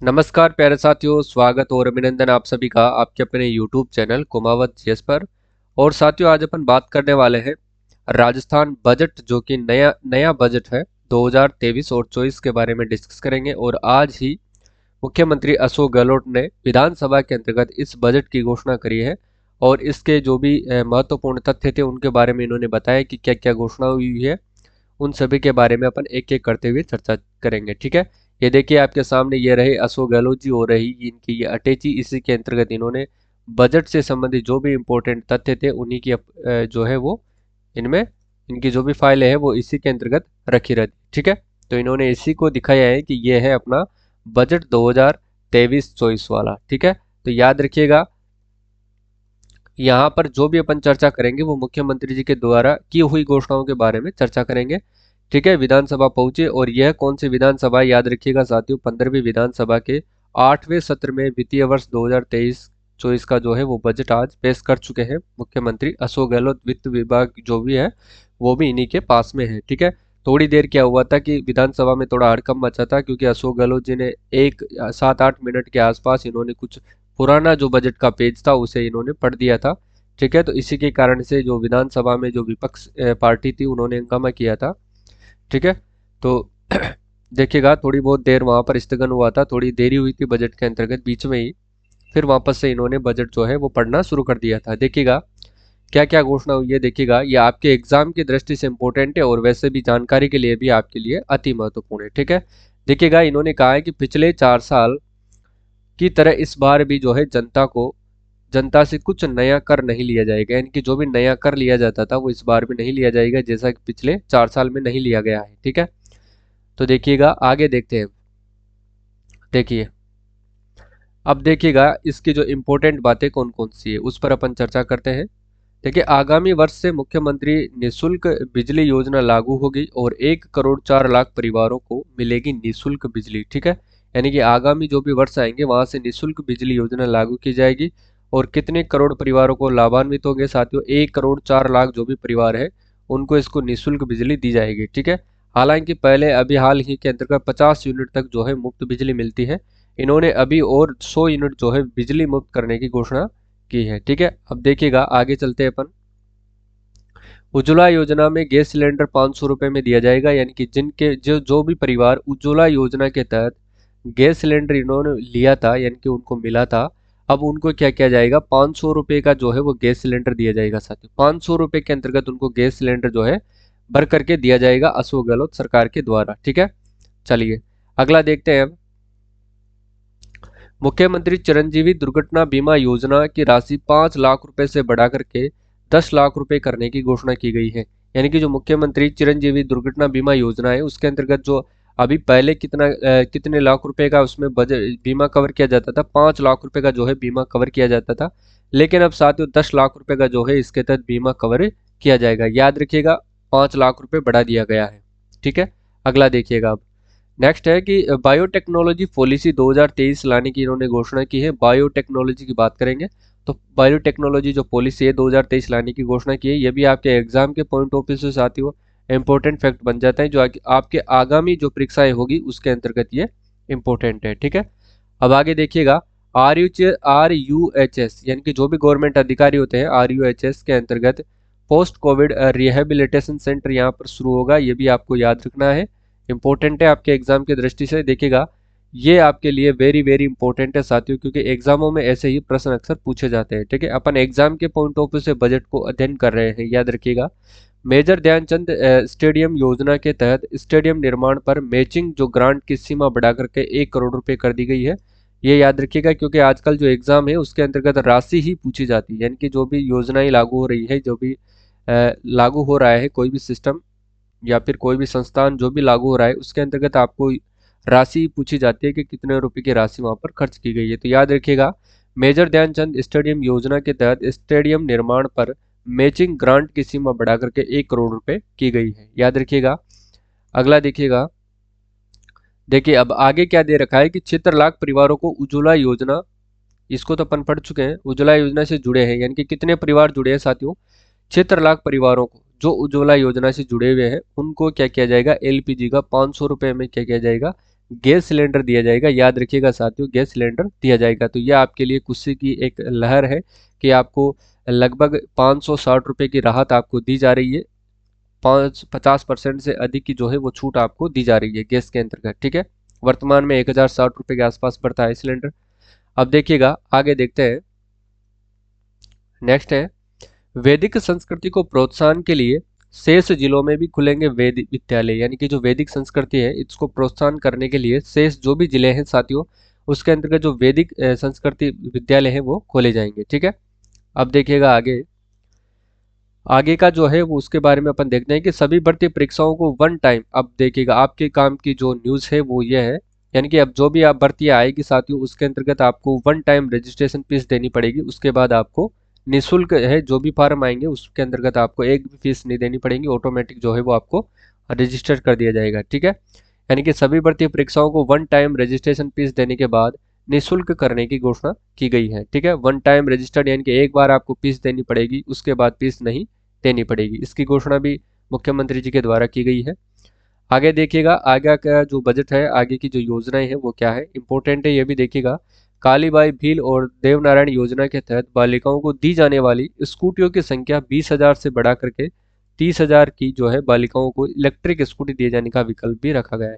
नमस्कार प्यारे साथियों, स्वागत और अभिनंदन आप सभी का आपके अपने YouTube चैनल कुमावत जीएस पर। और साथियों, आज अपन बात करने वाले हैं राजस्थान बजट, जो कि नया नया बजट है 2023 और 24 के बारे में डिस्कस करेंगे। और आज ही मुख्यमंत्री अशोक गहलोत ने विधानसभा के अंतर्गत इस बजट की घोषणा करी है। और इसके जो भी महत्वपूर्ण तथ्य थे उनके बारे में इन्होंने बताया कि क्या क्या घोषणा हुई है। उन सभी के बारे में अपन एक एक करते हुए चर्चा करेंगे, ठीक है। ये देखिए आपके सामने ये रहे अशोक गहलोत जी, हो रही इनकी ये अटैची। इसी के अंतर्गत इन्होंने बजट से संबंधित जो भी इम्पोर्टेंट तथ्य थे उन्हीं की जो है वो इनमें इनकी जो भी फाइलें हैं वो इसी के अंतर्गत रखी रहती, ठीक है। तो इन्होंने इसी को दिखाया है कि ये है अपना बजट 2023-24 वाला, ठीक है। तो याद रखिएगा, यहाँ पर जो भी अपन चर्चा करेंगे वो मुख्यमंत्री जी के द्वारा की हुई घोषणाओं के बारे में चर्चा करेंगे, ठीक है। विधानसभा पहुंचे, और यह कौन सी विधानसभा, याद रखिएगा साथियों, 15वीं विधानसभा के 8वें सत्र में वित्तीय वर्ष 2023-24 का जो है वो बजट आज पेश कर चुके हैं मुख्यमंत्री अशोक गहलोत। वित्त विभाग जो भी है वो भी इन्हीं के पास में है, ठीक है। थोड़ी देर क्या हुआ था कि विधानसभा में थोड़ा हड़कंप मचा था, क्योंकि अशोक गहलोत जी ने 7-8 मिनट के आसपास इन्होंने कुछ पुराना जो बजट का पेज था उसे इन्होंने पढ़ दिया था, ठीक है। तो इसी के कारण से जो विधानसभा में जो विपक्ष पार्टी थी उन्होंने हंगामा किया था, ठीक है। तो देखिएगा, थोड़ी बहुत देर वहां पर स्थगन हुआ था, थोड़ी देरी हुई थी बजट के अंतर्गत बीच में ही। फिर वापस से इन्होंने बजट जो है वो पढ़ना शुरू कर दिया था। देखिएगा क्या क्या घोषणा हुई है। देखिएगा, ये आपके एग्जाम की दृष्टि से इंपॉर्टेंट है और वैसे भी जानकारी के लिए भी आपके लिए अति महत्वपूर्ण है, ठीक है। देखिएगा, इन्होंने कहा है कि पिछले 4 साल की तरह इस बार भी जो है जनता से कुछ नया कर नहीं लिया जाएगा। यानी कि जो भी नया कर लिया जाता था वो इस बार भी नहीं लिया जाएगा, जैसा कि पिछले 4 साल में नहीं लिया गया है, ठीक है। तो देखिएगा, आगे देखते हैं। देखिए, अब देखिएगा इसकी जो इम्पोर्टेंट बातें कौन कौन सी है उस पर अपन चर्चा करते हैं। देखिए, आगामी वर्ष से मुख्यमंत्री निशुल्क बिजली योजना लागू होगी और 1 करोड़ 4 लाख परिवारों को मिलेगी निशुल्क बिजली, ठीक है। यानी कि आगामी जो भी वर्ष आएंगे वहां से निशुल्क बिजली योजना लागू की जाएगी। और कितने करोड़ परिवारों को लाभान्वित होंगे साथियों? 1 करोड़ 4 लाख जो भी परिवार है उनको इसको निशुल्क बिजली दी जाएगी, ठीक है। हालांकि पहले अभी हाल ही के अंतर्गत 50 यूनिट तक जो है मुफ्त बिजली मिलती है। इन्होंने अभी और 100 यूनिट जो है बिजली मुफ्त करने की घोषणा की है, ठीक है। अब देखिएगा, आगे चलते हैं अपन। उज्ज्वला योजना में गैस सिलेंडर 500 रुपये में दिया जाएगा। यानी कि जिनके जो जो भी परिवार उज्ज्वला योजना के तहत गैस सिलेंडर इन्होंने लिया था, यानी कि उनको मिला था, अब उनको क्या किया जाएगा? 500 रुपये का जो है वो गैस सिलेंडर दिया जाएगा साथियों। 500 रुपये के अंतर्गत उनको गैस सिलेंडर जो है भर करके दिया जाएगा अशोक गहलोत सरकार के द्वारा, ठीक है। चलिए अगला देखते हैं अब। मुख्यमंत्री चिरंजीवी दुर्घटना बीमा योजना की राशि 5 लाख रुपए से बढ़ाकर के 10 लाख रुपए करने की घोषणा की गई है। यानी कि जो मुख्यमंत्री चिरंजीवी दुर्घटना बीमा योजना है उसके अंतर्गत जो अभी पहले कितने लाख रुपए का उसमें बजट बीमा कवर किया जाता था, 5 लाख रुपए का जो है बीमा कवर किया जाता था। लेकिन अब साथियों 10 लाख रुपए का जो है इसके तहत बीमा कवर किया जाएगा। याद रखिएगा, 5 लाख रुपए बढ़ा दिया गया है, ठीक है। अगला देखिएगा अब। नेक्स्ट है कि बायोटेक्नोलॉजी पॉलिसी 2023 लाने की इन्होंने घोषणा की है। बायोटेक्नोलॉजी की बात करेंगे तो बायोटेक्नोलॉजी जो पॉलिसी है 2023 लाने की घोषणा की है। ये भी आपके एग्जाम के पॉइंट ऑफ व्यू से साथियों इंपॉर्टेंट फैक्ट बन जाता है, जो आपके आगामी जो परीक्षाएं होगी उसके अंतर्गत ये इंपॉर्टेंट है, ठीक है। अब आगे देखिएगा, RUHS यानी कि जो भी गवर्नमेंट अधिकारी होते हैं RUHS के अंतर्गत पोस्ट कोविड रिहेबिलिटेशन सेंटर यहाँ पर शुरू होगा। ये भी आपको याद रखना है, इंपॉर्टेंट है आपके एग्जाम की दृष्टि से। देखिएगा, ये आपके लिए वेरी वेरी इंपॉर्टेंट है साथियों, क्योंकि एग्जामों में ऐसे ही प्रश्न अक्सर पूछे जाते हैं, ठीक है। अपन एग्जाम के पॉइंट ऑफ व्यू से बजट को अध्ययन कर रहे हैं, याद रखिएगा। मेजर ध्यानचंद स्टेडियम योजना के तहत स्टेडियम निर्माण पर मैचिंग जो ग्रांट की सीमा बढ़ा करके 1 करोड़ रुपए कर दी गई है। ये याद रखिएगा, क्योंकि आजकल जो एग्जाम है उसके अंतर्गत राशि ही पूछी जाती है। यानी कि जो भी योजनाएं लागू हो रही है, जो भी लागू हो रहा है, कोई भी सिस्टम या फिर कोई भी संस्थान जो भी लागू हो रहा है उसके अंतर्गत आपको राशि पूछी जाती है कि कितने रुपए की राशि वहां पर खर्च की गई है। तो याद रखिएगा, मेजर ध्यानचंद स्टेडियम योजना के तहत स्टेडियम निर्माण पर मैचिंग ग्रांट की सीमा बढ़ा करके 1 करोड़ रुपए की गई है, याद रखिएगा। अगला देखिएगा। देखिए, अब आगे क्या दे रखा है कि 76 लाख परिवारों को उज्ज्वला योजना, इसको तो अपन पढ़ चुके हैं, उज्ज्वला योजना से जुड़े हैं। यानी कि कितने परिवार जुड़े हैं साथियों? 76 लाख परिवारों को जो उज्ज्वला योजना से जुड़े हुए हैं उनको क्या किया जाएगा? LPG का 500 रुपये में क्या किया जाएगा? गैस सिलेंडर दिया जाएगा। याद रखिएगा साथियों, गैस सिलेंडर दिया जाएगा। तो यह आपके लिए खुशी की एक लहर है कि आपको लगभग 560 रुपये की राहत आपको दी जा रही है। 50% से अधिक की जो है वो छूट आपको दी जा रही है गैस के अंतर्गत। ठीक है, वर्तमान में 1060 रुपये के आसपास पड़ता है सिलेंडर। अब देखिएगा, आगे देखते हैं। नेक्स्ट है, वैदिक संस्कृति को प्रोत्साहन के लिए शेष जिलों में भी खुलेंगे वैदिक विद्यालय। यानी कि जो वैदिक संस्कृति है इसको प्रोत्साहन करने के लिए शेष जो भी जिले हैं साथियों, उसके अंतर्गत जो वैदिक संस्कृति विद्यालय है वो खोले जाएंगे। ठीक है, अब देखिएगा आगे। आगे का जो है वो उसके बारे में अपन देखते हैं कि सभी भर्ती परीक्षाओं को वन टाइम। अब देखिएगा, आपके काम की जो न्यूज़ है वो ये है, यानी कि अब जो भी आप भर्ती आएगी साथियों उसके अंतर्गत आपको वन टाइम रजिस्ट्रेशन फीस देनी पड़ेगी। उसके बाद आपको निःशुल्क है, जो भी फॉर्म आएंगे उसके अंतर्गत आपको एक भी फीस नहीं देनी पड़ेगी, ऑटोमेटिक जो है वो आपको रजिस्टर कर दिया जाएगा। ठीक है, यानी कि सभी भर्ती परीक्षाओं को वन टाइम रजिस्ट्रेशन फीस देने के बाद निःशुल्क करने की घोषणा की गई है। ठीक है, वन टाइम रजिस्टर्ड यानी कि एक बार आपको फीस देनी पड़ेगी, उसके बाद फीस नहीं देनी पड़ेगी। इसकी घोषणा भी मुख्यमंत्री जी के द्वारा की गई है। आगे देखिएगा, आगे का जो बजट है, आगे की जो योजनाएं हैं वो क्या है, इंपॉर्टेंट है ये भी देखिएगा। कालीबाई भील और देवनारायण योजना के तहत बालिकाओं को दी जाने वाली स्कूटियों की संख्या 20,000 से बढ़ा करके 30,000 की जो है बालिकाओं को इलेक्ट्रिक स्कूटी दिए जाने का विकल्प भी रखा गया है।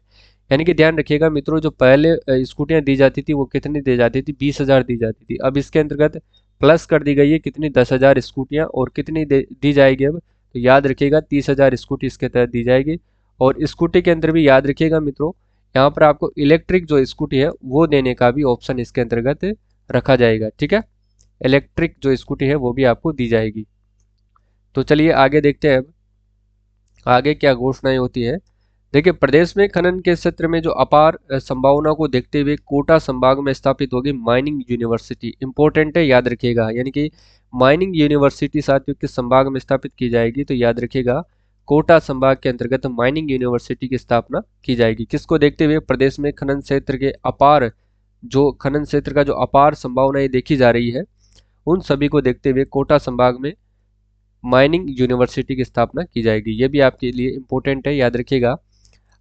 यानी कि ध्यान रखिएगा मित्रों, जो पहले स्कूटियां दी जाती थी वो कितनी दी जाती थी, 20,000 दी जाती थी। अब इसके अंतर्गत प्लस कर दी गई है कितनी, 10,000 स्कूटियां, और कितनी दी जाएगी अब, तो याद रखिएगा 30,000 स्कूटी इसके तहत दी जाएगी। और स्कूटी के अंदर भी याद रखिएगा मित्रों, यहाँ पर आपको इलेक्ट्रिक जो स्कूटी है वो देने का भी ऑप्शन इसके अंतर्गत रखा जाएगा। ठीक है, इलेक्ट्रिक जो स्कूटी है वो भी आपको दी जाएगी। तो चलिए आगे देखते हैं अब आगे क्या घोषणाएं होती है। देखिए, प्रदेश में खनन के क्षेत्र में जो अपार संभावना को देखते हुए कोटा संभाग में स्थापित होगी माइनिंग यूनिवर्सिटी। इंपॉर्टेंट है, याद रखिएगा। यानी कि माइनिंग यूनिवर्सिटी साथियों किस संभाग में स्थापित की जाएगी, तो याद रखिएगा कोटा संभाग के अंतर्गत माइनिंग यूनिवर्सिटी की स्थापना की जाएगी। किसको देखते हुए, प्रदेश में खनन क्षेत्र के अपार जो खनन क्षेत्र का जो अपार संभावनाएं देखी जा रही है, उन सभी को देखते हुए कोटा संभाग में माइनिंग यूनिवर्सिटी की स्थापना की जाएगी। ये भी आपके लिए इंपॉर्टेंट है, याद रखिएगा।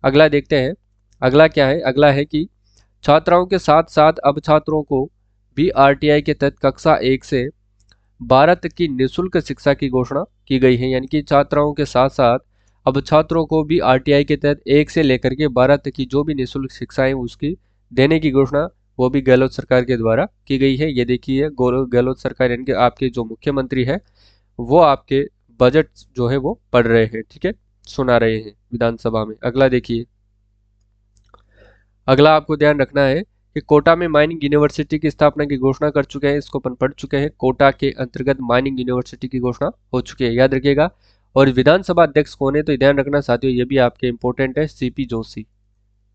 अगला देखते हैं, अगला क्या है, अगला है कि छात्राओं के साथ साथ अब छात्रों को भी आरटीआई के तहत कक्षा 1 से 12 तक की निःशुल्क शिक्षा की घोषणा की गई है। यानी कि छात्राओं के साथ साथ अब छात्रों को भी आरटीआई के तहत 1 से लेकर के 12 तक की जो भी निःशुल्क शिक्षाएं उसकी देने की घोषणा वो भी गहलोत सरकार के द्वारा की गई है। ये देखिए, गहलोत सरकार यानी कि आपके जो मुख्यमंत्री है वो आपके बजट जो है वो पढ़ रहे हैं। ठीक है, सुना रहे हैं विधानसभा में। अगला देखिए, अगला आपको ध्यान रखना है कि कोटा में माइनिंग यूनिवर्सिटी की स्थापना की घोषणा कर चुके हैं। इसको अपन पढ़ चुके हैं, कोटा के अंतर्गत माइनिंग यूनिवर्सिटी की घोषणा हो चुकी है, याद रखिएगा। और विधानसभा अध्यक्ष कौन है, तो ध्यान रखना साथियों, ये भी आपके इंपॉर्टेंट है, सीपी जोशी।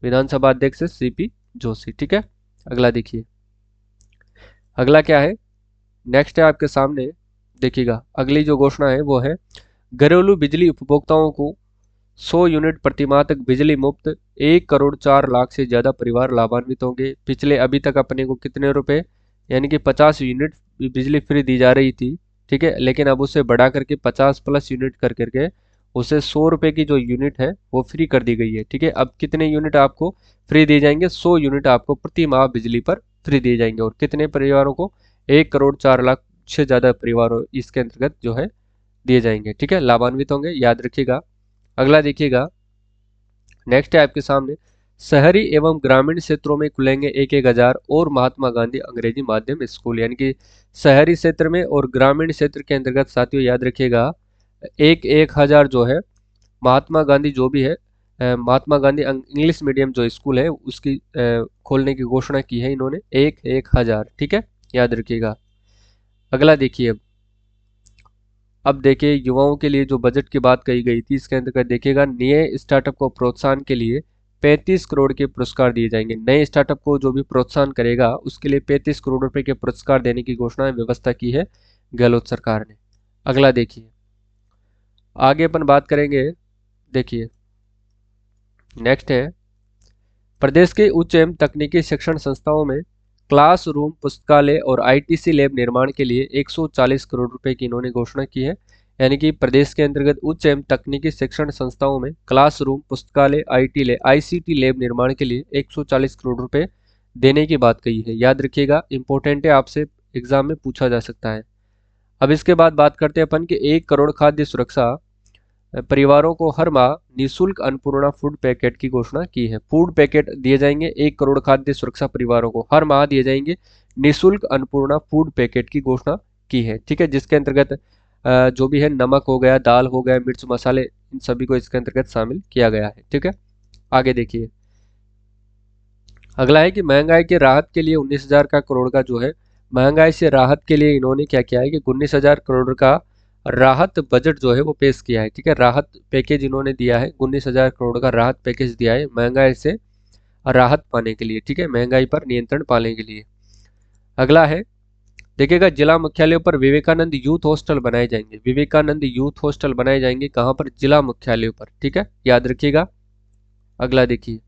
विधानसभा अध्यक्ष है सीपी जोशी। ठीक है, अगला देखिए, अगला क्या है, नेक्स्ट है आपके सामने। देखिएगा, अगली जो घोषणा है वो है घरेलू बिजली उपभोक्ताओं को 100 यूनिट प्रतिमाह तक बिजली मुफ्त, 1,04,00,000 से ज़्यादा परिवार लाभान्वित होंगे। पिछले अभी तक अपने को कितने रुपए, यानी कि 50 यूनिट बिजली फ्री दी जा रही थी। ठीक है, लेकिन अब उसे बढ़ा करके 50 प्लस यूनिट कर करके उसे 100 रुपये की जो यूनिट है वो फ्री कर दी गई है। ठीक है, अब कितने यूनिट आपको फ्री दिए जाएंगे, 100 यूनिट आपको प्रति माह बिजली पर फ्री दिए जाएंगे। और कितने परिवारों को, 1,04,00,000 से ज़्यादा परिवारों इसके अंतर्गत जो है दिए जाएंगे। ठीक है, लाभान्वित होंगे, याद रखिएगा। अगला देखिएगा, नेक्स्ट है आपके सामने, शहरी एवं ग्रामीण क्षेत्रों में खुलेंगे 1,000 और महात्मा गांधी अंग्रेजी माध्यम स्कूल। यानी कि शहरी क्षेत्र में और ग्रामीण क्षेत्र के अंतर्गत साथियों याद रखिएगा 1,000 जो है महात्मा गांधी जो भी है महात्मा गांधी इंग्लिश मीडियम जो स्कूल है उसकी खोलने की घोषणा की है इन्होंने, 1,000। ठीक है, याद रखिएगा। अगला देखिए, अब देखिए युवाओं के लिए जो बजट की बात कही गई थी, इसके अंतर्गत देखिएगा नए स्टार्टअप को प्रोत्साहन के लिए 35 करोड़ के पुरस्कार दिए जाएंगे। नए स्टार्टअप को जो भी प्रोत्साहन करेगा उसके लिए 35 करोड़ रुपए के पुरस्कार देने की घोषणा व्यवस्था की है गहलोत सरकार ने। अगला देखिए, आगे अपन बात करेंगे। देखिए, नेक्स्ट है, प्रदेश के उच्च एवं तकनीकी शिक्षण संस्थाओं में क्लासरूम, पुस्तकालय और आईटीसी लैब निर्माण के लिए 140 करोड़ रुपए की इन्होंने घोषणा की है। यानी कि प्रदेश के अंतर्गत उच्च एवं तकनीकी शिक्षण संस्थाओं में क्लासरूम, पुस्तकालय, आईसीटी लैब निर्माण के लिए 140 करोड़ रुपए देने की बात कही है। याद रखिएगा, इंपॉर्टेंट है, आपसे एग्जाम में पूछा जा सकता है। अब इसके बाद बात करते हैं अपन कि 1 करोड़ खाद्य सुरक्षा परिवारों को हर माह निःशुल्क अन्नपूर्णा फूड पैकेट की घोषणा की है। फूड पैकेट दिए जाएंगे, 1 करोड़ खाद्य सुरक्षा परिवारों को हर माह दिए जाएंगे निःशुल्क अन्नपूर्णा फूड पैकेट की घोषणा की है। ठीक है, जिसके अंतर्गत जो भी है नमक हो गया, दाल हो गया, मिर्च मसाले, इन सभी को इसके अंतर्गत शामिल किया गया है। ठीक है, आगे देखिए, अगला है कि महंगाई के राहत के लिए 19,000 का करोड़ का जो है, महंगाई से राहत के लिए इन्होंने क्या किया है कि 19,000 करोड़ का राहत बजट जो है वो पेश किया है। ठीक है, राहत पैकेज इन्होंने दिया है, 19,000 करोड़ का राहत पैकेज दिया है महंगाई से राहत पाने के लिए। ठीक है, महंगाई पर नियंत्रण पाने के लिए। अगला है, देखिएगा, जिला मुख्यालयों पर विवेकानंद यूथ हॉस्टल बनाए जाएंगे। विवेकानंद यूथ हॉस्टल बनाए जाएंगे कहाँ पर? जिला मुख्यालयों पर। ठीक है, याद रखिएगा। अगला देखिए,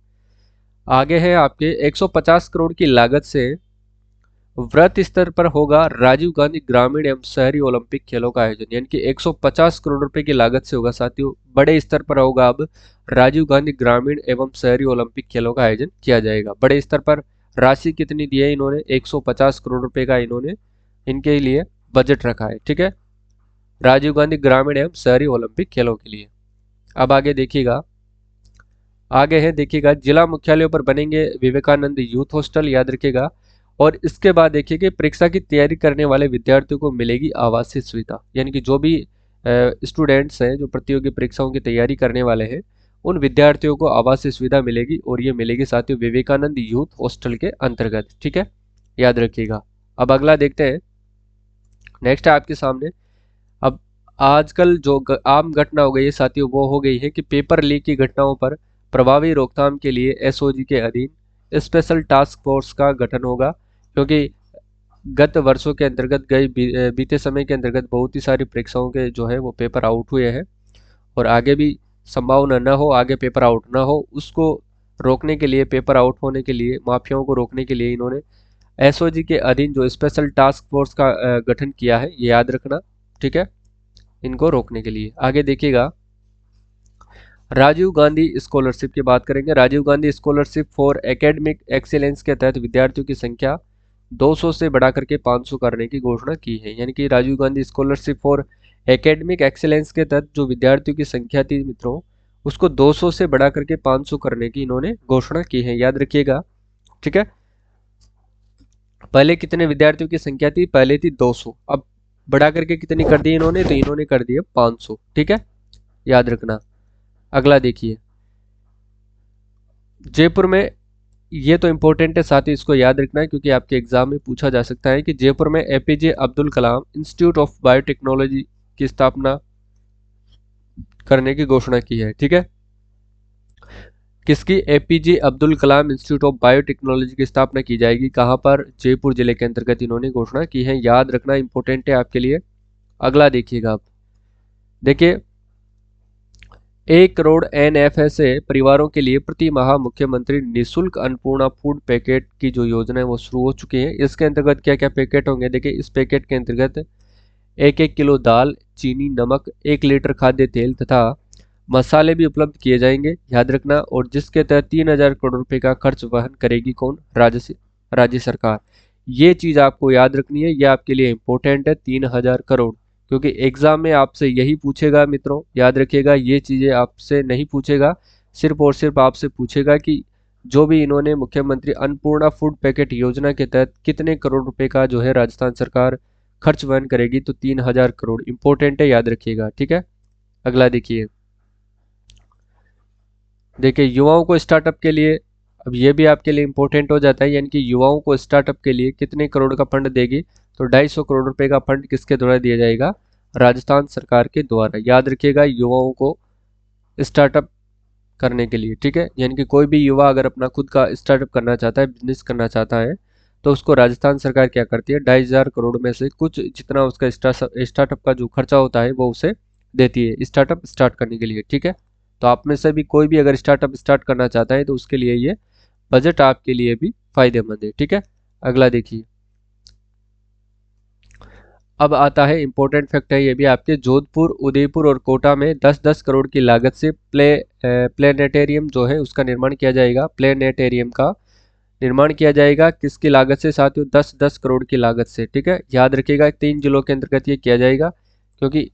आगे है आपके 150 करोड़ की लागत से वृहत स्तर पर होगा राजीव गांधी ग्रामीण एवं शहरी ओलंपिक खेलों का आयोजन। यानी कि 150 करोड़ रुपए की लागत से होगा साथियों, बड़े स्तर पर होगा अब राजीव गांधी ग्रामीण एवं शहरी ओलंपिक खेलों का आयोजन किया जाएगा। बड़े स्तर पर राशि कितनी दी है इन्होंने? 150 करोड़ रुपए का इन्होंने इनके लिए बजट रखा है। ठीक है, राजीव गांधी ग्रामीण एवं शहरी ओलंपिक खेलों के लिए। अब आगे देखिएगा, आगे है, देखिएगा, जिला मुख्यालयों पर बनेंगे विवेकानंद यूथ हॉस्टल। याद रखिएगा। और इसके बाद देखिए कि परीक्षा की तैयारी करने वाले विद्यार्थियों को मिलेगी आवासीय सुविधा। यानी कि जो भी स्टूडेंट्स हैं जो प्रतियोगी परीक्षाओं की तैयारी करने वाले हैं, उन विद्यार्थियों को आवासीय सुविधा मिलेगी, और ये मिलेगी साथियों विवेकानंद यूथ हॉस्टल के अंतर्गत। ठीक है, याद रखिएगा। अब अगला देखते हैं, नेक्स्ट है आपके सामने। अब आजकल जो आम घटना हो गई है साथियों, वो हो गई है कि पेपर लीक की घटनाओं पर प्रभावी रोकथाम के लिए एसओजी के अधीन स्पेशल टास्क फोर्स का गठन होगा। क्योंकि गत वर्षों के अंतर्गत गए बीते समय के अंतर्गत बहुत ही सारी परीक्षाओं के जो है वो पेपर आउट हुए हैं, और आगे भी संभावना न हो आगे पेपर आउट ना हो, उसको रोकने के लिए, पेपर आउट होने के लिए, माफियाओं को रोकने के लिए इन्होंने एसओजी के अधीन जो स्पेशल टास्क फोर्स का गठन किया है, ये याद रखना। ठीक है, इनको रोकने के लिए। आगे देखिएगा, राजीव गांधी स्कॉलरशिप की बात करेंगे। Rajiv Gandhi scholarship for academic excellence के तहत विद्यार्थियों की संख्या 200 से बढ़ा करके 500 करने की घोषणा की है। यानी कि Rajiv Gandhi scholarship for academic excellence के तहत जो विद्यार्थियों की संख्या थी मित्रों, उसको 200 से बढ़ा करके 500 करने की इन्होंने घोषणा की है। याद रखिएगा। ठीक है, पहले कितने विद्यार्थियों की संख्या थी? पहले थी 200, अब बढ़ा करके कितनी कर दी इन्होंने? तो इन्होंने कर दिए 500। ठीक है, याद रखना। अगला देखिए, जयपुर में, ये तो इंपॉर्टेंट है साथ ही इसको याद रखना है क्योंकि आपके एग्जाम में पूछा जा सकता है कि जयपुर में APJ Abdul Kalam institute of biotechnology की स्थापना करने की घोषणा की है। ठीक है, किसकी? APJ Abdul Kalam institute of biotechnology की स्थापना की जाएगी। कहां पर? जयपुर जिले के अंतर्गत इन्होंने घोषणा की है। याद रखना, इंपॉर्टेंट है आपके लिए। अगला देखिएगा, आप देखिए, 1 करोड़ एनएफएसए परिवारों के लिए प्रति माह मुख्यमंत्री निःशुल्क अन्नपूर्णा फूड पैकेट की जो योजना है वो शुरू हो चुकी है। इसके अंतर्गत क्या क्या पैकेट होंगे? देखिए, इस पैकेट के अंतर्गत 1-1 किलो दाल, चीनी, नमक, 1 लीटर खाद्य तेल तथा मसाले भी उपलब्ध किए जाएंगे। याद रखना। और जिसके तहत 3,000 करोड़ रुपए का खर्च वहन करेगी कौन? राज्य सरकार। ये चीज आपको याद रखनी है, ये आपके लिए इंपॉर्टेंट है, 3,000 करोड़, क्योंकि एग्जाम में आपसे यही पूछेगा मित्रों। याद रखिएगा, ये चीजें आपसे नहीं पूछेगा, सिर्फ और सिर्फ आपसे पूछेगा कि जो भी इन्होंने मुख्यमंत्री अन्नपूर्णा फूड पैकेट योजना के तहत कितने करोड़ रुपए का जो है राजस्थान सरकार खर्च वहन करेगी, तो 3,000 करोड़। इंपॉर्टेंट है, याद रखिएगा। ठीक है, अगला देखिए, देखिए, युवाओं को स्टार्टअप के लिए, अब ये भी आपके लिए इंपॉर्टेंट हो जाता है। यानी कि युवाओं को स्टार्टअप के लिए कितने करोड़ का फंड देगी? तो 250 करोड़ रुपए का फंड किसके द्वारा दिया जाएगा? राजस्थान सरकार के द्वारा। याद रखिएगा, युवाओं को स्टार्टअप करने के लिए। ठीक है, यानी कि कोई भी युवा अगर अपना खुद का स्टार्टअप करना चाहता है, बिजनेस करना चाहता है, तो उसको राजस्थान सरकार क्या करती है? 2,500 करोड़ में से कुछ जितना उसका स्टार्टअप का जो खर्चा होता है वो उसे देती है स्टार्टअप स्टार्ट करने के लिए। ठीक है, तो आप में से भी कोई भी अगर स्टार्टअप स्टार्ट करना चाहता है तो उसके लिए ये बजट आपके लिए भी फायदेमंद है। ठीक है, अगला देखिए, अब आता है इंपॉर्टेंट फैक्ट है ये भी आपके, जोधपुर, उदयपुर और कोटा में 10-10 करोड़ की लागत से प्लेनेटेरियम जो है उसका निर्माण किया जाएगा। प्लेनेटेरियम का निर्माण किया जाएगा किसकी लागत से साथियों? 10-10 करोड़ की लागत से। ठीक है, याद रखिएगा 3 जिलों के अंतर्गत ये किया जाएगा, क्योंकि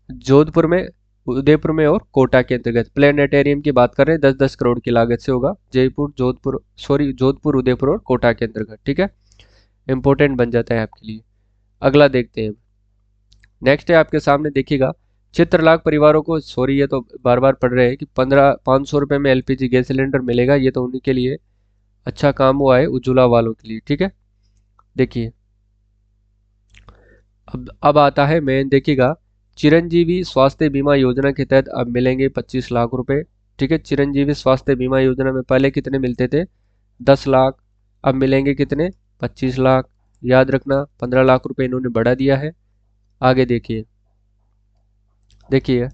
जोधपुर में, उदयपुर में और कोटा के अंतर्गत प्लेनेटेरियम की बात कर रहे हैं। 10-10 करोड़ की लागत से होगा, जयपुर, जोधपुर, सॉरी जोधपुर, उदयपुर और कोटा के अंतर्गत। ठीक है, इंपॉर्टेंट बन जाता है आपके लिए। अगला देखते हैं। नेक्स्ट है आपके सामने, देखिएगा 76 लाख परिवारों को, सॉरी ये तो बार बार पढ़ रहे हैं कि 500 रुपये में एलपीजी गैस सिलेंडर मिलेगा। ये तो उन्हीं के लिए अच्छा काम हुआ है, उज्ज्वला वालों के लिए। ठीक है, देखिए अब आता है मेन, देखिएगा चिरंजीवी स्वास्थ्य बीमा योजना के तहत अब मिलेंगे 25 लाख रुपए। ठीक है, चिरंजीवी स्वास्थ्य बीमा योजना में पहले कितने मिलते थे? 10 लाख, अब मिलेंगे कितने? 25 लाख। याद रखना 15 लाख रुपए इन्होंने बढ़ा दिया है। आगे देखिए, देखिए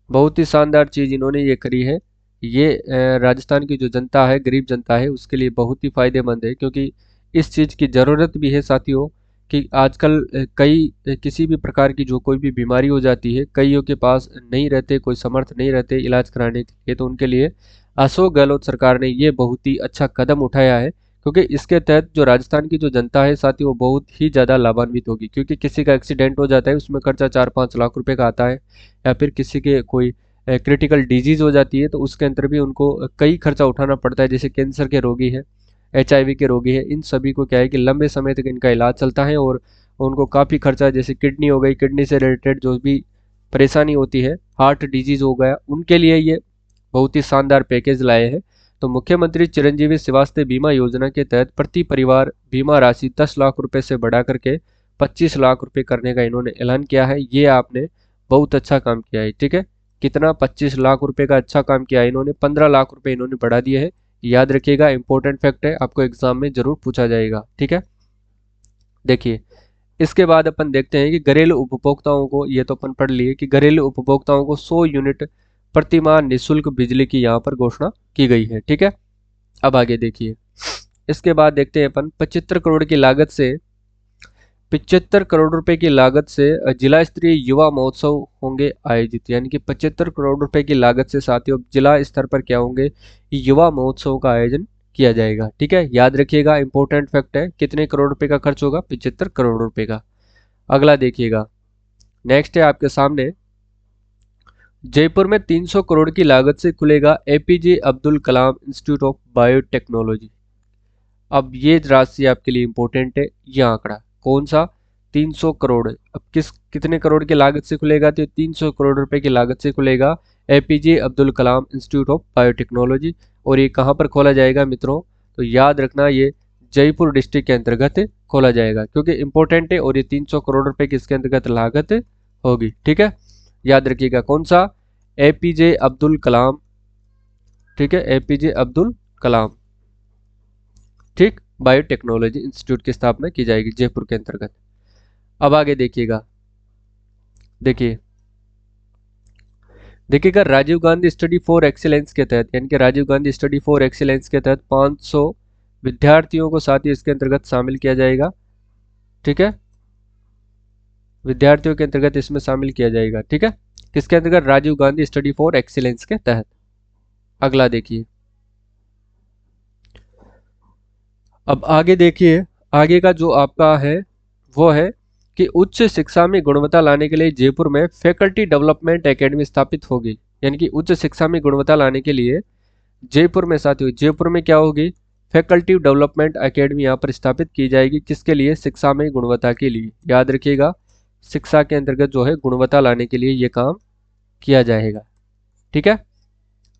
बहुत ही शानदार चीज इन्होंने ये करी है। ये राजस्थान की जो जनता है, गरीब जनता है, उसके लिए बहुत ही फायदेमंद है, क्योंकि इस चीज की जरूरत भी है साथियों कि आजकल किसी भी प्रकार की जो कोई भी बीमारी हो जाती है, कईयों के पास नहीं रहते, कोई समर्थ नहीं रहते इलाज कराने के लिए। तो उनके लिए अशोक गहलोत सरकार ने ये बहुत ही अच्छा कदम उठाया है, क्योंकि इसके तहत जो राजस्थान की जो जनता है साथियों वो बहुत ही ज़्यादा लाभान्वित होगी। क्योंकि किसी का एक्सीडेंट हो जाता है, उसमें खर्चा 4-5 लाख रुपए का आता है, या फिर किसी के कोई क्रिटिकल डिजीज हो जाती है तो उसके अंदर भी उनको कई खर्चा उठाना पड़ता है। जैसे कैंसर के रोगी है, एचआईवी के रोगी है, इन सभी को क्या है कि लंबे समय तक इनका इलाज चलता है और उनको काफ़ी खर्चा, जैसे किडनी हो गई, किडनी से रिलेटेड जो भी परेशानी होती है, हार्ट डिजीज हो गया, उनके लिए ये बहुत ही शानदार पैकेज लाए हैं। तो मुख्यमंत्री चिरंजीवी स्वास्थ्य बीमा योजना के तहत प्रति परिवार बीमा राशि 10 लाख रुपए से बढ़ा करके 25 लाख रुपए करने का इन्होंने ऐलान किया है। ये आपने बहुत अच्छा काम किया है। ठीक है, कितना? 25 लाख रुपए का अच्छा काम किया है इन्होंने। 15 लाख रुपए इन्होंने बढ़ा दिए हैं। याद रखिएगा, इंपॉर्टेंट फैक्ट है, आपको एग्जाम में जरूर पूछा जाएगा। ठीक है, देखिए इसके बाद अपन देखते हैं कि घरेलू उपभोक्ताओं को, ये तो अपन पढ़ लिए कि घरेलू उपभोक्ताओं को 100 यूनिट प्रतिमाह निःशुल्क बिजली की यहाँ पर घोषणा की गई है। ठीक है, अब आगे देखिए, इसके बाद देखते हैं अपन 75 करोड़ रुपए की लागत से जिला स्तरीय युवा महोत्सव होंगे आयोजित। यानी कि 75 करोड़ रुपए की लागत से साथियों जिला स्तर पर क्या होंगे? युवा महोत्सव का आयोजन किया जाएगा। ठीक है, याद रखिएगा, इंपॉर्टेंट फैक्ट है, कितने करोड़ रुपए का खर्च होगा? 75 करोड़ रुपए का। अगला देखिएगा, नेक्स्ट है आपके सामने, जयपुर में 300 करोड़ की लागत से खुलेगा APJ Abdul Kalam institute of biotechnology. अब ये राशि आपके लिए इंपॉर्टेंट है, यह आंकड़ा कौन सा? 300 करोड़। अब कितने करोड़ की लागत से खुलेगा? तो 300 करोड़ रुपए की लागत से खुलेगा APJ Abdul Kalam institute of biotechnology. और ये कहाँ पर खोला जाएगा मित्रों? तो याद रखना, ये जयपुर डिस्ट्रिक्ट के अंतर्गत खोला जाएगा, क्योंकि इंपॉर्टेंट है और ये 300 करोड़ रुपए किसके अंतर्गत लागत होगी। ठीक है, याद रखिएगा कौन सा? एपीजे अब्दुल कलाम। ठीक है, एपीजे अब्दुल कलाम, ठीक, बायोटेक्नोलॉजी इंस्टीट्यूट की स्थापना की जाएगी जयपुर के अंतर्गत। अब आगे देखिएगा, देखिए देखिएगा Rajiv Gandhi study for excellence के तहत, यानी कि Rajiv Gandhi study for excellence के तहत 500 विद्यार्थियों को साथ ही इसके अंतर्गत शामिल किया जाएगा। ठीक है, विद्यार्थियों के अंतर्गत इसमें शामिल किया जाएगा। ठीक है, किसके अंतर्गत? Rajiv Gandhi study for excellence के तहत। अगला देखिए, अब आगे देखिए, आगे का जो आपका है वो है कि उच्च शिक्षा में गुणवत्ता लाने के लिए जयपुर में फैकल्टी डेवलपमेंट एकेडमी स्थापित होगी। यानी कि उच्च शिक्षा में गुणवत्ता लाने के लिए जयपुर में, साथियों जयपुर में क्या होगी? फैकल्टी डेवलपमेंट एकेडमी यहाँ पर स्थापित की जाएगी। किसके लिए? शिक्षा में गुणवत्ता के लिए। याद रखिएगा, शिक्षा के अंतर्गत जो है गुणवत्ता लाने के लिए ये काम किया जाएगा। ठीक है,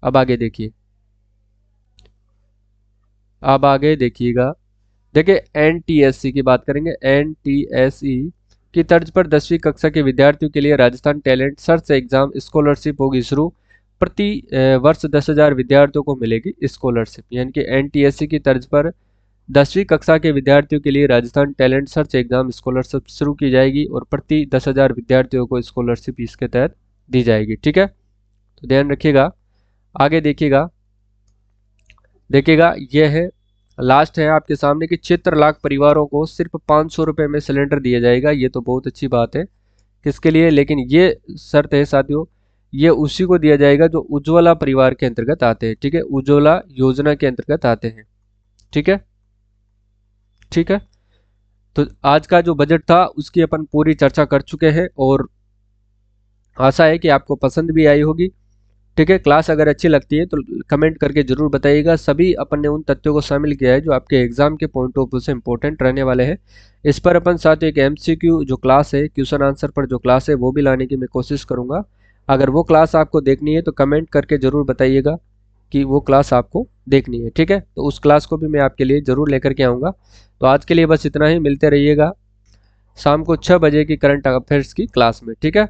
अब आगे देखिए, अब आगे देखिएगा, देखिए एनटीएससी की बात करेंगे। एनटीएसई की तर्ज पर 10वीं कक्षा के विद्यार्थियों के लिए Rajasthan talent search exam scholarship होगी शुरू। प्रति वर्ष 10,000 विद्यार्थियों को मिलेगी स्कॉलरशिप। यानी कि एनटीएससी की तर्ज पर 10वीं कक्षा के विद्यार्थियों के लिए Rajasthan talent search exam scholarship शुरू की जाएगी और प्रति 10,000 विद्यार्थियों को स्कॉलरशिप इसके तहत दी जाएगी। ठीक है, तो ध्यान रखिएगा। आगे देखिएगा, देखिएगा यह है लास्ट है आपके सामने कि 76 लाख परिवारों को सिर्फ 500 रुपए में सिलेंडर दिया जाएगा। ये तो बहुत अच्छी बात है किसके लिए, लेकिन ये शर्त है साथियों, ये उसी को दिया जाएगा जो उज्ज्वला परिवार के अंतर्गत आते हैं। ठीक है, उज्ज्वला योजना के अंतर्गत आते हैं। ठीक है, ठीक है। तो आज का जो बजट था उसकी अपन पूरी चर्चा कर चुके हैं और आशा है कि आपको पसंद भी आई होगी। ठीक है, क्लास अगर अच्छी लगती है तो कमेंट करके जरूर बताइएगा। सभी अपन ने उन तथ्यों को शामिल किया है जो आपके एग्जाम के पॉइंट ऑफ व्यू से इंपॉर्टेंट रहने वाले हैं। इस पर अपन साथ एक एमसीक्यू जो क्लास है, क्वेश्चन आंसर पर जो क्लास है, वो भी लाने की मैं कोशिश करूंगा। अगर वो क्लास आपको देखनी है तो कमेंट करके जरूर बताइएगा कि वो क्लास आपको देखनी है। ठीक है, तो उस क्लास को भी मैं आपके लिए जरूर लेकर के आऊँगा। तो आज के लिए बस इतना ही, मिलते रहिएगा शाम को 6 बजे की करंट अफेयर्स की क्लास में। ठीक है।